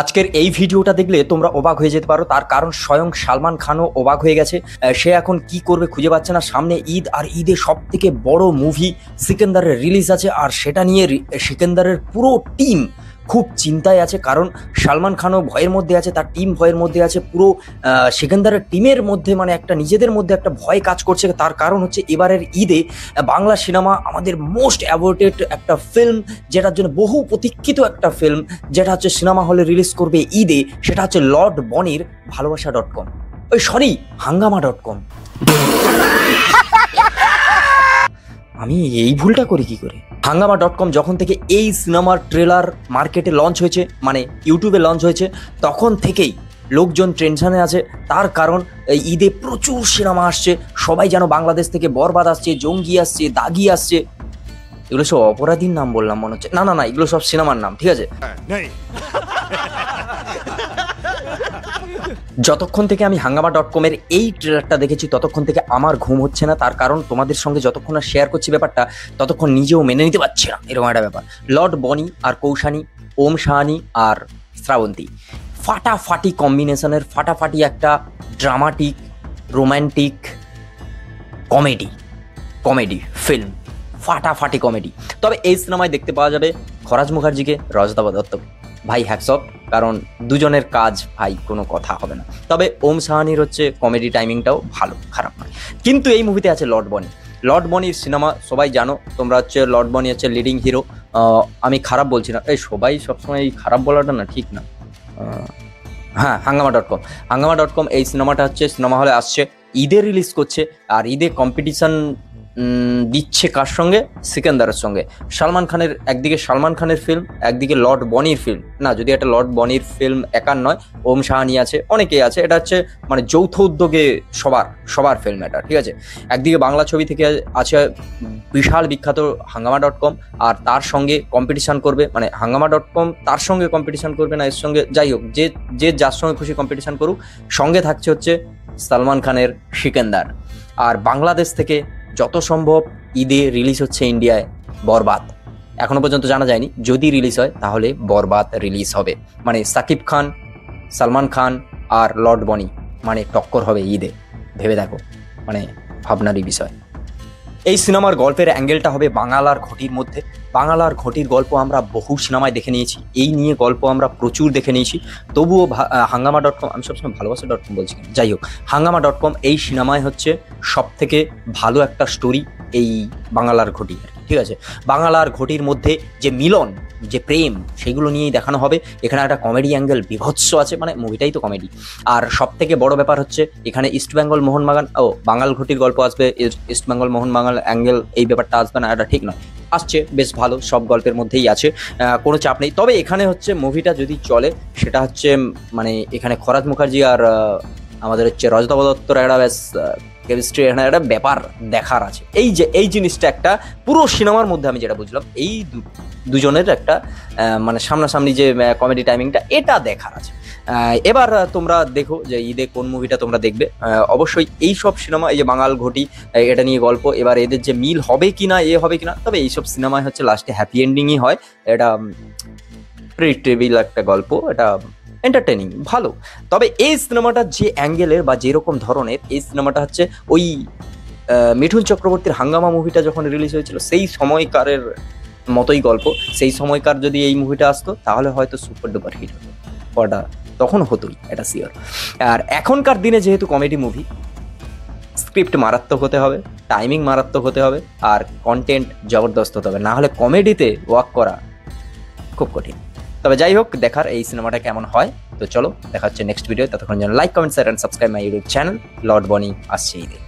আজকের এই ভিডিওটা দেখলে তোমরা অবাক হয়ে যেতে পারো, তার কারণ স্বয়ং সালমান খানও অবাক হয়ে গেছে। সে এখন কি করবে খুঁজে পাচ্ছে না। সামনে ঈদ, আর ঈদে সব থেকে বড় মুভি সিকান্দারের রিলিজ আছে, আর সেটা নিয়ে সিকান্দারের পুরো টিম খুব চিন্তায় আছে। কারণ সালমান খানও ভয়ের মধ্যে আছে, তার টিম ভয়ের মধ্যে আছে, পুরো সিকান্দারের টিমের মধ্যে মানে একটা নিজেদের মধ্যে একটা ভয় কাজ করছে। তার কারণ হচ্ছে এবারের ঈদে বাংলা সিনেমা আমাদের মোস্ট অ্যাভয়েডেড একটা ফিল্ম, যেটার জন্য বহু প্রতীক্ষিত একটা ফিল্ম, যেটা হচ্ছে সিনেমা হলে রিলিজ করবে ঈদে, সেটা হচ্ছে লর্ড বনির ভালোবাসা.com, হাঙ্গামা.com। আমি এই ভুলটা করি কি করে? হাঙ্গামা.com যখন থেকে এই সিনেমার ট্রেলার মার্কেটে লঞ্চ হয়েছে, মানে ইউটিউবে লঞ্চ হয়েছে, তখন থেকেই লোকজন টেনশনে আছে। তার কারণ ঈদে প্রচুর সিনেমা আসছে। সবাই যেন বাংলাদেশ থেকে বরবাদ আসছে, জঙ্গি আসছে, দাগি আসছে। এগুলো সব অপরাধীর নাম বললাম মনে হচ্ছে। না, এগুলো সব সিনেমার নাম, ঠিক আছে? যতক্ষণ থেকে আমি হাঙ্গামা.com-এর এই ট্রেলারটা দেখেছি, ততক্ষণ থেকে আমার ঘুম হচ্ছে না। তার কারণ তোমাদের সঙ্গে যতক্ষণ না শেয়ার করছি ব্যাপারটা, ততক্ষণ নিজেও মেনে নিতে পারছি না এরকম একটা ব্যাপার। লর্ড বনি আর কৌশানী, ওম সাহানি আর শ্রাবন্তী, ফাটাফাটি কম্বিনেশনের, ফাটাফাটি একটা ড্রামাটিক রোম্যান্টিক কমেডি ফিল্ম, ফাটাফাটি কমেডি। তবে এই সিনেমায় দেখতে পাওয়া যাবে খরাজ মুখার্জিকে, রজতাভ দত্তকে। ভাই হ্যাটস অফ, কারণ দুজনের কাজ ভাই কোনো কথা হবে না। তবে ওম সাহানির হচ্ছে কমেডি টাইমিংটাও ভালো, খারাপ নয়। কিন্তু এই মুভিতে আছে লর্ড বনির সিনেমা সবাই জানো তোমরা, হচ্ছে লর্ড বনি হচ্ছে লিডিং হিরো। আমি খারাপ বলছি না, এই সবাই সবসময় খারাপ বলাটা না ঠিক না। হ্যাঁ, হাঙ্গামা.com এই সিনেমাটা হচ্ছে সিনেমা হলে আসছে, ঈদে রিলিজ করছে। আর ঈদে কম্পিটিশন দিচ্ছে কার সঙ্গে? সিকান্দারের সঙ্গে। একদিকে সালমান খানের ফিল্ম, একদিকে লর্ড বনির ফিল্ম। না, যদি একটা লর্ড বনির ফিল্ম একার নয়, ওম সাহানি আছে, অনেকেই আছে। এটা হচ্ছে মানে যৌথ উদ্যোগে সবার ফিল্ম এটা, ঠিক আছে? একদিকে বাংলা ছবি থেকে আছে বিশাল বিখ্যাত হাঙ্গামা.com, আর তার সঙ্গে কম্পিটিশন করবে, মানে হাঙ্গামা.com তার সঙ্গে কম্পিটিশন করবে না, এর সঙ্গে যাই হোক, যে যার সঙ্গে খুশি কম্পিটিশন করুক, সঙ্গে থাকছে হচ্ছে সালমান খানের সিকান্দার। আর বাংলাদেশ থেকে যত সম্ভব ঈদে রিলিজ হচ্ছে ইন্ডিয়ায় বরবাদ। এখনো পর্যন্ত জানা যায়নি, যদি রিলিজ হয় তাহলে বরবাদ রিলিজ হবে। মানে সাকিব খান, সালমান খান আর লর্ড বনি মানে টক্কর হবে ঈদে। ভেবে দেখো, মানে ভাবনারই বিষয়। এই সিনেমার গল্পের অ্যাঙ্গেলটা হবে বাঙাল আর ঘটির মধ্যে। বাঙাল আর ঘটির গল্প আমরা বহু সিনেমায় দেখে নিয়েছি, এই নিয়ে গল্প আমরা প্রচুর দেখে নিয়েছি। তবুও হাঙ্গামা.com, আমি সবসময় ভালোবাসা.com বলছি, যাই হোক, হাঙ্গামা.com এই সিনেমায় হচ্ছে সব থেকে ভালো একটা স্টোরি এই বাঙাল আর ঘটি, ঠিক আছে? বাঙাল আর ঘটির মধ্যে যে মিলন, যে প্রেম, সেগুলো নিয়েই দেখানো হবে। এখানে একটা কমেডি অ্যাঙ্গেল বিভৎস আছে, মানে মুভিটাই তো কমেডি। আর সব থেকে বড় ব্যাপার হচ্ছে এখানে ইস্টবেঙ্গল মোহনবাগান বাঙাল ঘটির গল্প আসবে, ইস্টবেঙ্গল মোহনবাগান অ্যাঙ্গেল এই ব্যাপারটা আসবে না, এটা ঠিক নয়। আসছে বেশ ভালো, সব গল্পের মধ্যেই আছে, কোনো চাপ নেই। তবে এখানে হচ্ছে মুভিটা যদি চলে, সেটা হচ্ছে মানে এখানে খরাজ মুখার্জি আর আমাদের হচ্ছে রজতাভ দত্তর একটা বেশ কেমিস্ট্রি, এখানে একটা ব্যাপার দেখার আছে। এই জিনিসটা একটা পুরো সিনেমার মধ্যে আমি যেটা বুঝলাম, এই দুজনের একটা মানে সামনাসামনি যে কমেডি টাইমিংটা, এটা দেখার আছে। এবার তোমরা দেখো যে ঈদে কোন মুভিটা তোমরা দেখবে। অবশ্যই এই সব সিনেমা, এই যে বাঙাল ঘটি, এটা নিয়ে গল্প, এবার এদের যে মিল হবে কিনা, হবে কিনা, তবে এইসব সিনেমায় হচ্ছে লাস্টে হ্যাপি এন্ডিংই হয়। এটা প্রেডিক্টেবল একটা গল্প, এটা এন্টারটেনিং, ভালো। তবে এই সিনেমাটা যে অ্যাঙ্গেলের বা যেরকম ধরনের, এই সিনেমাটা হচ্ছে ওই মিঠুন চক্রবর্তীর হাঙ্গামা মুভিটা যখন রিলিজ হয়েছিল, সেই সময়কারের মতোই গল্প। সেই সময়কার যদি এই মুভিটা আসতো, তাহলে হয়তো সুপার ডুপার হিট হতো, ওটা তখন হতোই, এটা শিওর। আর এখনকার দিনে যেহেতু কমেডি মুভি, স্ক্রিপ্ট মারাত্মক হতে হবে, টাইমিং মারাত্মক হতে হবে, আর কন্টেন্ট জবরদস্ত হতে হবে, না হলে কমেডিতে ওয়ার্ক করা খুব কঠিন। তবে যাই হোক, দেখার এই সিনেমাটা কেমন হয়। তো চলো দেখা হচ্ছে নেক্সট ভিডিও। ততক্ষণ যেন like, comment, share and subscribe my YouTube channel. Lord Bonny আসছে ঈদে।